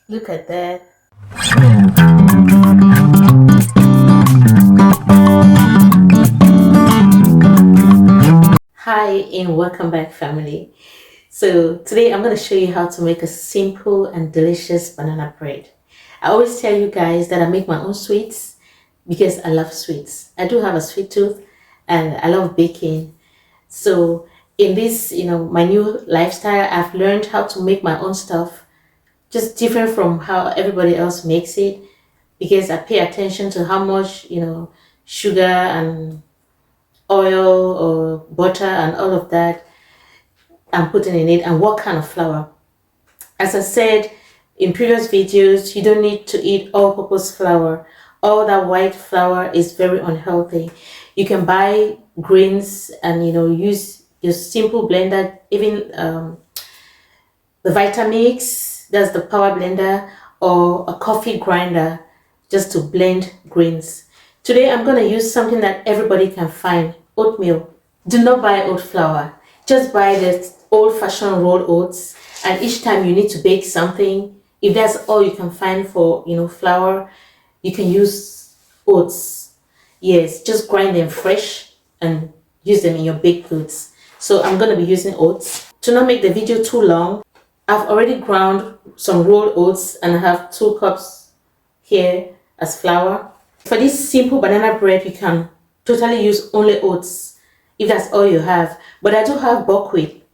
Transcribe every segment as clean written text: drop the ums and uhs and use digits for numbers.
Look at that. Hi and welcome back, family. So today I'm going to show you how to make a simple and delicious banana bread. I always tell you guys that I make my own sweets because I love sweets. I do have a sweet tooth and I love baking. So in this, my new lifestyle, I've learned how to make my own stuff just different from how everybody else makes it, because I pay attention to how much, sugar and oil or butter and all of that I'm putting in it, and what kind of flour. As I said in previous videos, you don't need to eat all-purpose flour. All that white flour is very unhealthy. You can buy grains and use your simple blender, even the Vitamix, that's the power blender, or a coffee grinder, just to blend grains. Today I'm going to use something that everybody can find: oatmeal. Do not buy oat flour. Just buy the old-fashioned rolled oats, and each time you need to bake something, if that's all you can find for flour, you can use oats. Yes, just grind them fresh and use them in your baked goods. So I'm going to be using oats. To not make the video too long, I've already ground some rolled oats and I have 2 cups here as flour. For this simple banana bread, you can totally use only oats if that's all you have. But I do have buckwheat.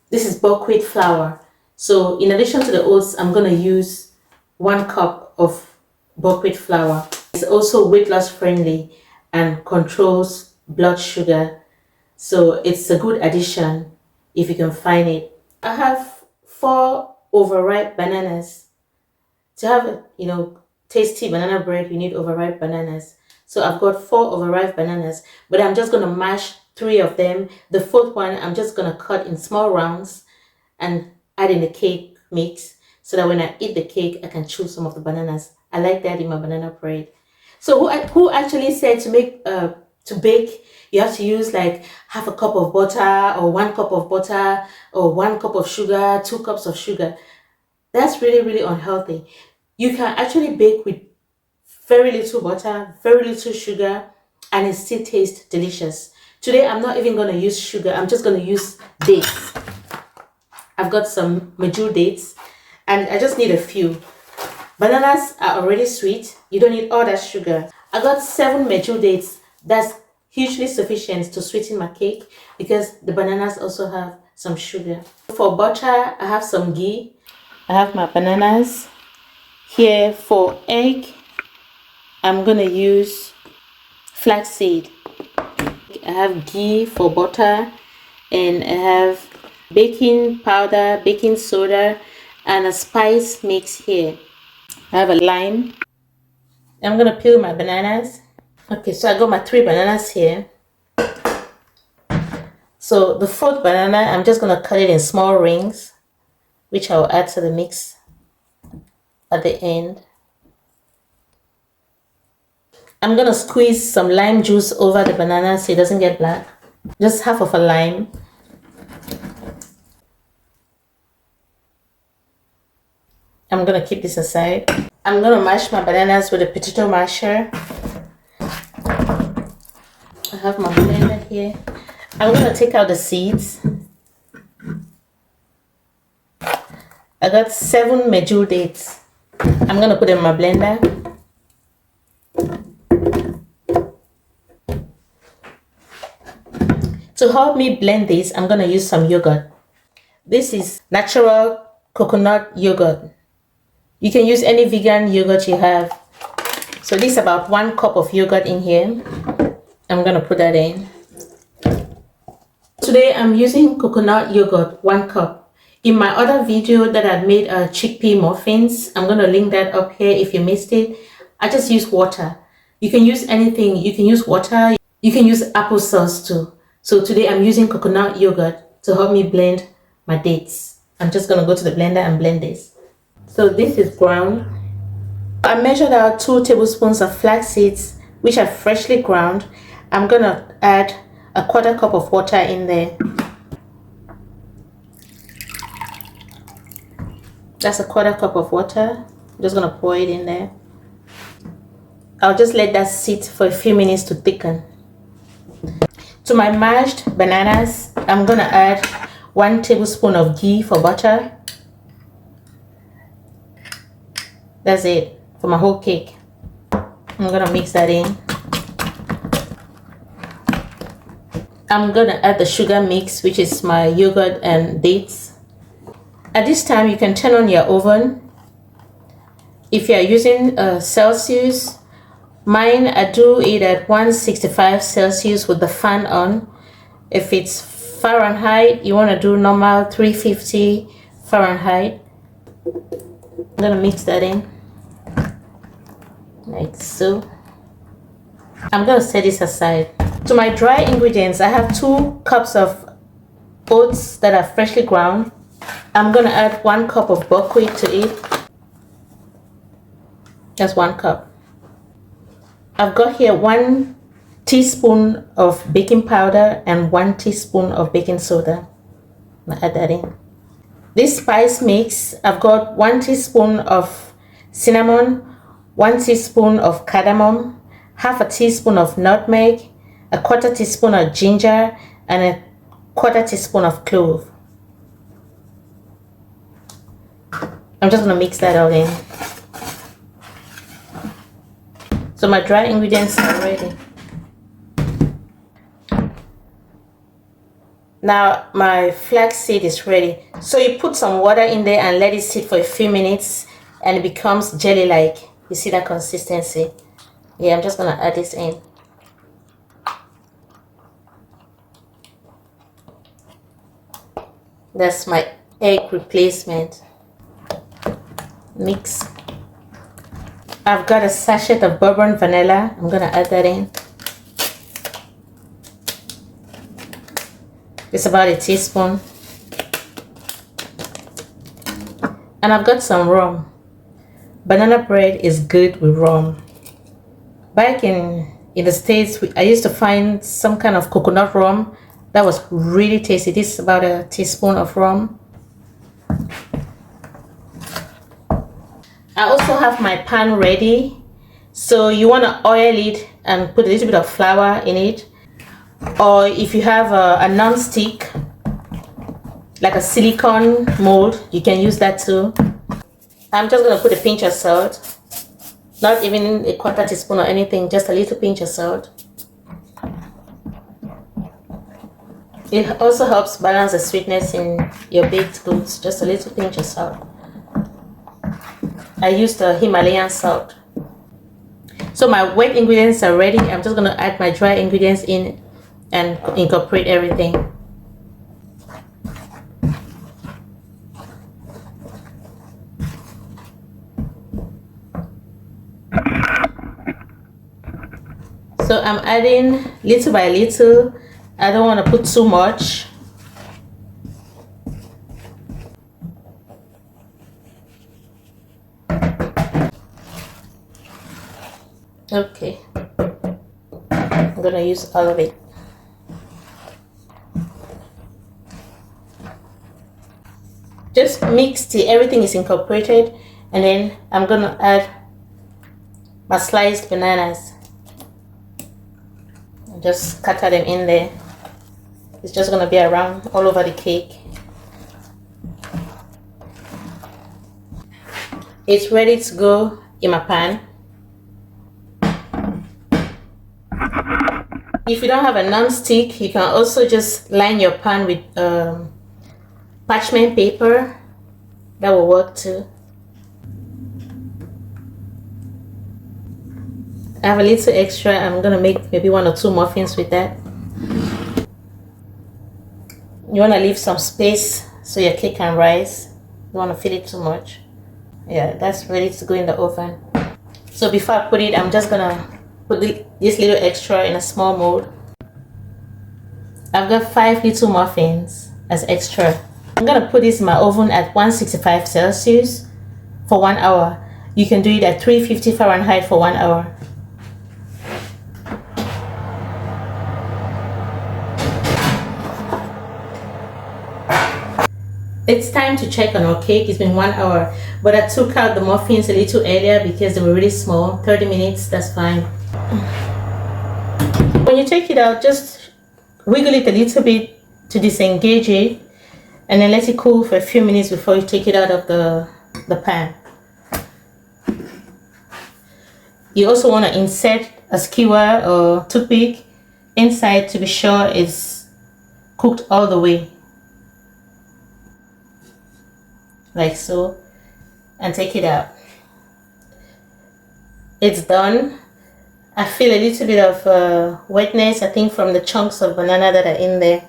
This is buckwheat flour. So in addition to the oats, I'm going to use 1 cup of buckwheat flour. It's also weight loss friendly and controls blood sugar. So it's a good addition if you can find it. I have 4 overripe bananas. To have tasty banana bread, you need overripe bananas. So I've got 4 overripe bananas, but I'm just going to mash 3 of them. The 4th one I'm just going to cut in small rounds and add in the cake mix, so that when I eat the cake I can chew some of the bananas. I like that in my banana bread. So who actually said to bake you have to use like half a cup of butter, or 1 cup of butter, or 1 cup of sugar, 2 cups of sugar? That's really, really unhealthy. You can actually bake with very little butter, very little sugar, and it still tastes delicious. Today I'm not even going to use sugar. I'm just going to use dates. I've got some mature dates and I just need a few. Bananas are already sweet. You don't need all that sugar. I got 7 mature dates. That's hugely sufficient to sweeten my cake because the bananas also have some sugar. For butter, I have some ghee. I have my bananas. Here for egg, I'm going to use flaxseed. I have ghee for butter, and I have baking powder, baking soda, and a spice mix here. I have a lime. I'm going to peel my bananas. Okay, so I got my 3 bananas here. So the 4th banana, I'm just going to cut it in small rings, which I'll add to the mix at the end. I'm going to squeeze some lime juice over the banana so it doesn't get black. Just half of a lime. I'm going to keep this aside. I'm going to mash my bananas with a potato masher. I have my blender here. I'm going to take out the seeds. I got 7 mature dates. I'm going to put them in my blender. To help me blend this, I'm going to use some yogurt. This is natural coconut yogurt. You can use any vegan yogurt you have. So this is about 1 cup of yogurt in here. I'm going to put that in. Today I'm using coconut yogurt, 1 cup. In my other video that I made chickpea muffins, I'm going to link that up here if you missed it. I just use water. You can use anything. You can use water. You can use applesauce too. So today I'm using coconut yogurt to help me blend my dates. I'm just going to go to the blender and blend this. So this is ground. I measured out 2 tablespoons of flax seeds, which are freshly ground. I'm going to add a 1/4 cup of water in there. That's a 1/4 cup of water. I'm just gonna pour it in there. I'll just let that sit for a few minutes to thicken. To my mashed bananas, I'm gonna add 1 tablespoon of ghee for butter. That's it for my whole cake. I'm gonna mix that in. I'm gonna add the sugar mix, which is my yogurt and dates. At this time, you can turn on your oven. If you are using Celsius, mine, I do it at 165 Celsius with the fan on. If it's Fahrenheit, you want to do normal 350 Fahrenheit. I'm gonna mix that in like so. I'm gonna set this aside. To my dry ingredients, I have 2 cups of oats that are freshly ground. I'm gonna add 1 cup of buckwheat to it. That's 1 cup. I've got here 1 teaspoon of baking powder and 1 teaspoon of baking soda. I'm gonna add that in. This spice mix, I've got 1 teaspoon of cinnamon, 1 teaspoon of cardamom, half a teaspoon of nutmeg, a 1/4 teaspoon of ginger, and a 1/4 teaspoon of clove. I'm just gonna mix that all in. So my dry ingredients are ready. Now my flaxseed is ready. So you put some water in there and let it sit for a few minutes and it becomes jelly-like. You see that consistency? Yeah, I'm just gonna add this in. That's my egg replacement. Mix. I've got a sachet of bourbon vanilla. I'm gonna add that in. It's about a teaspoon. And I've got some rum. Banana bread is good with rum. Back in the States, I used to find some kind of coconut rum that was really tasty. This is about a teaspoon of rum. I also have my pan ready. So you want to oil it and put a little bit of flour in it. Or if you have a non-stick, like a silicone mold, you can use that too. I'm just going to put a pinch of salt. Not even a 1/4 teaspoon or anything, just a little pinch of salt. It also helps balance the sweetness in your baked goods, just a little pinch of salt. I used the Himalayan salt. So my wet ingredients are ready. I'm just going to add my dry ingredients in and incorporate everything. So I'm adding little by little. I don't want to put too much. Okay, I'm gonna use all of it. Just mix till everything is incorporated, and then I'm gonna add my sliced bananas. Just scatter them in there. It's just gonna be around all over the cake. It's ready to go in my pan. If you don't have a non-stick, you can also just line your pan with parchment paper. That will work too. I have a little extra. I'm gonna make maybe 1 or 2 muffins with that. You want to leave some space so your cake can rise. You don't want to fill it too much. Yeah, that's ready to go in the oven. So before I put it, I'm just gonna put this little extra in a small mold. I've got 5 little muffins as extra. I'm gonna put this in my oven at 165 Celsius for 1 hour. You can do it at 350 Fahrenheit for 1 hour. It's time to check on our cake. It's been 1 hour, but I took out the muffins a little earlier because they were really small. 30 minutes, that's fine. When you take it out, just wiggle it a little bit to disengage it, and then let it cool for a few minutes before you take it out of the pan. You also want to insert a skewer or toothpick inside to be sure it's cooked all the way, like so, and take it out. It's done. I feel a little bit of wetness, I think, from the chunks of banana that are in there.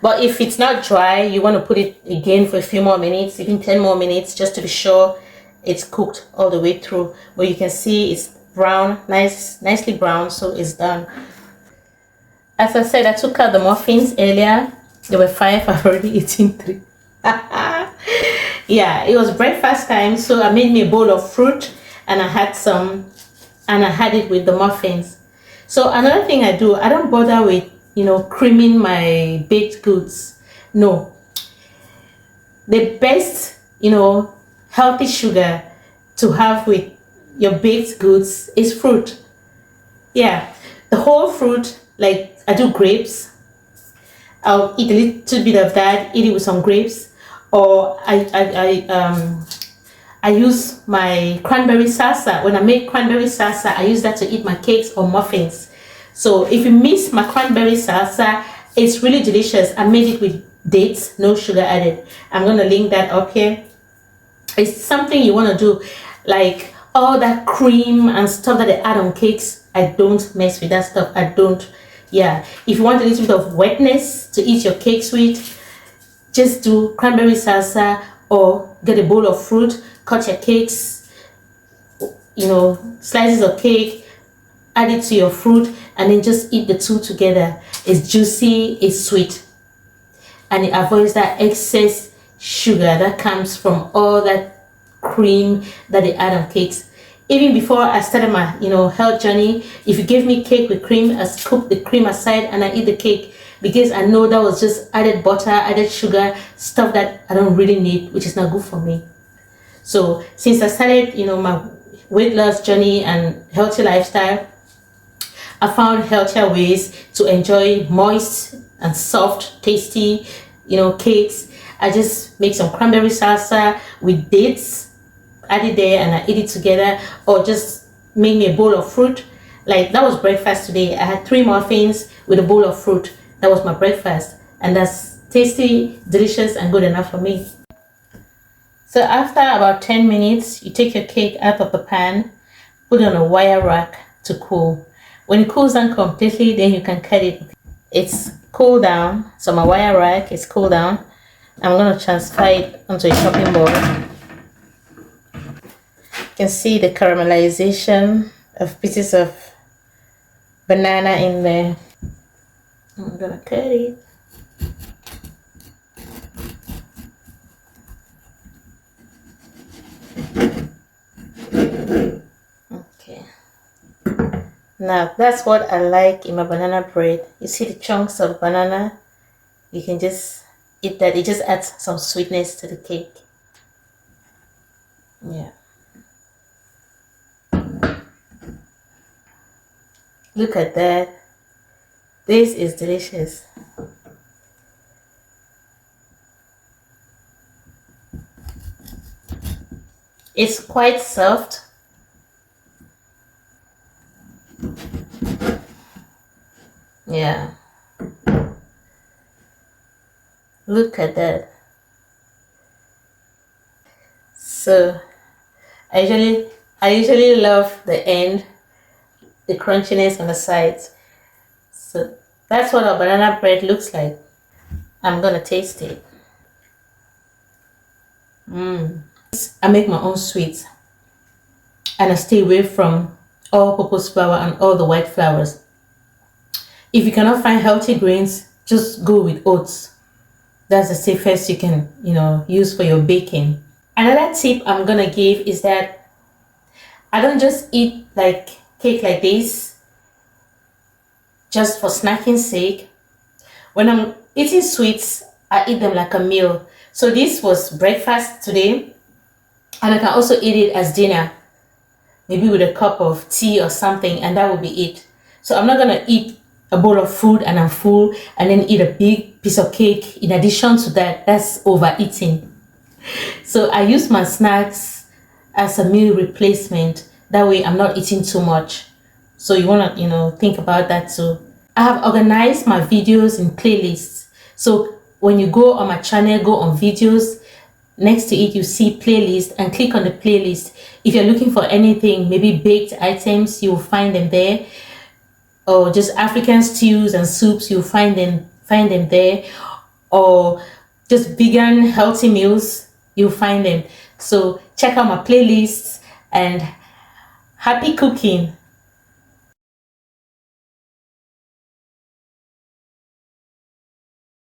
But if it's not dry, you want to put it again for a few more minutes, even 10 more minutes, just to be sure it's cooked all the way through. But you can see it's brown, nicely brown, so it's done. As I said, I took out the muffins earlier. There were 5, I've already eaten 3. Yeah, it was breakfast time, so I made me a bowl of fruit, and I had it with the muffins. So another thing I do, I don't bother with, creaming my baked goods. No. The best, healthy sugar to have with your baked goods is fruit. Yeah, the whole fruit, like I do grapes. I'll eat a little bit of that, eat it with some grapes, or I use my cranberry salsa. When I make cranberry salsa, I use that to eat my cakes or muffins. So if you miss my cranberry salsa, it's really delicious. I made it with dates, no sugar added. I'm going to link that up here. It's something you want to do, like all that cream and stuff that they add on cakes. I don't mess with that stuff. I don't. Yeah, if you want a little bit of wetness to eat your cakes with, just do cranberry salsa or get a bowl of fruit, cut your cakes, slices of cake, add it to your fruit, and then just eat the two together. It's juicy, it's sweet, and it avoids that excess sugar that comes from all that cream that they add on cakes. Even before I started my health journey, if you give me cake with cream, I scoop the cream aside and I eat the cake, because I know that was just added butter, added sugar, stuff that I don't really need, which is not good for me. So since I started my weight loss journey and healthy lifestyle, I found healthier ways to enjoy moist and soft, tasty, cakes. I just make some cranberry salsa with dates, add it there, and I eat it together, or just make me a bowl of fruit. Like that was breakfast today. I had 3 muffins with a bowl of fruit. That was my breakfast, and that's tasty, delicious, and good enough for me. So after about 10 minutes, you take your cake out of the pan, put it on a wire rack to cool. When it cools down completely, then you can cut it. It's cooled down, so my wire rack is cooled down. I'm going to transfer it onto a chopping board. You can see the caramelization of pieces of banana in there. I'm going to cut it. Okay. Now that's what I like in my banana bread. You see the chunks of banana? You can just eat that. It just adds some sweetness to the cake. Yeah. Look at that. This is delicious. It's quite soft. Yeah. Look at that. So I usually love the end, the crunchiness on the sides. So that's what our banana bread looks like. I'm gonna taste it. I make my own sweets, and I stay away from all-purpose flour and all the white flours. If you cannot find healthy grains, just go with oats. That's the safest you can, use for your baking. Another tip I'm gonna give is that I don't just eat like cake like this just for snacking sake. When I'm eating sweets, I eat them like a meal. So this was breakfast today, and I can also eat it as dinner, maybe with a cup of tea or something, and that will be it. So I'm not gonna eat a bowl of food and I'm full and then eat a big piece of cake in addition to that. That's overeating. So I use my snacks as a meal replacement. That way I'm not eating too much. So you want to, think about that too. I have organized my videos in playlists. So when you go on my channel, go on videos, next to it you see playlist and click on the playlist. If you're looking for anything, maybe baked items, you'll find them there, or just African stews and soups, you'll find them there, or just vegan healthy meals, you'll find them. So check out my playlists and happy cooking.